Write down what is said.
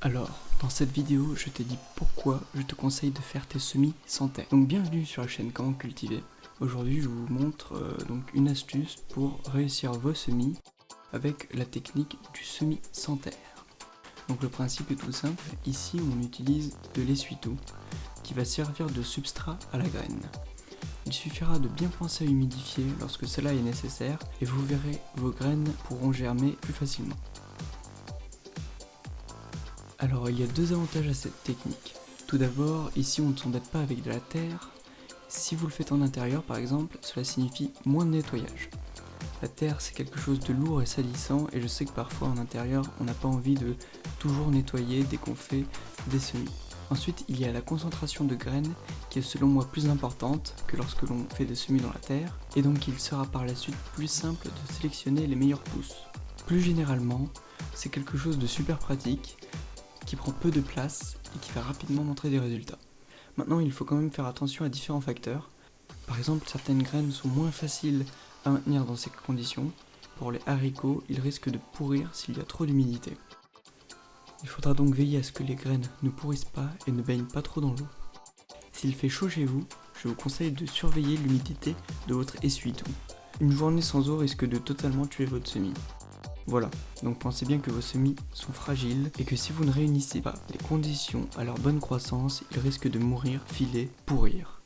Alors, dans cette vidéo, je t'ai dit pourquoi je te conseille de faire tes semis sans terre. Donc bienvenue sur la chaîne Comment cultiver. Aujourd'hui, je vous montre donc une astuce pour réussir vos semis avec la technique du semis sans terre. Donc le principe est tout simple. Ici, on utilise de l'essuie-tout qui va servir de substrat à la graine. Il suffira de bien penser à humidifier lorsque cela est nécessaire et vous verrez, vos graines pourront germer plus facilement. Alors il y a deux avantages à cette technique. Tout d'abord, ici on ne s'embête pas avec de la terre. Si vous le faites en intérieur par exemple, cela signifie moins de nettoyage. La terre c'est quelque chose de lourd et salissant et je sais que parfois en intérieur on n'a pas envie de toujours nettoyer dès qu'on fait des semis. Ensuite il y a la concentration de graines qui est selon moi plus importante que lorsque l'on fait des semis dans la terre et donc il sera par la suite plus simple de sélectionner les meilleures pousses. Plus généralement, c'est quelque chose de super pratique qui prend peu de place et qui va rapidement montrer des résultats. Maintenant, il faut quand même faire attention à différents facteurs. Par exemple, certaines graines sont moins faciles à maintenir dans ces conditions. Pour les haricots, ils risquent de pourrir s'il y a trop d'humidité. Il faudra donc veiller à ce que les graines ne pourrissent pas et ne baignent pas trop dans l'eau. S'il fait chaud chez vous, je vous conseille de surveiller l'humidité de votre essuie-tout. Une journée sans eau risque de totalement tuer votre semis. Voilà, donc pensez bien que vos semis sont fragiles et que si vous ne réunissez pas les conditions à leur bonne croissance, ils risquent de mourir, filer, pourrir.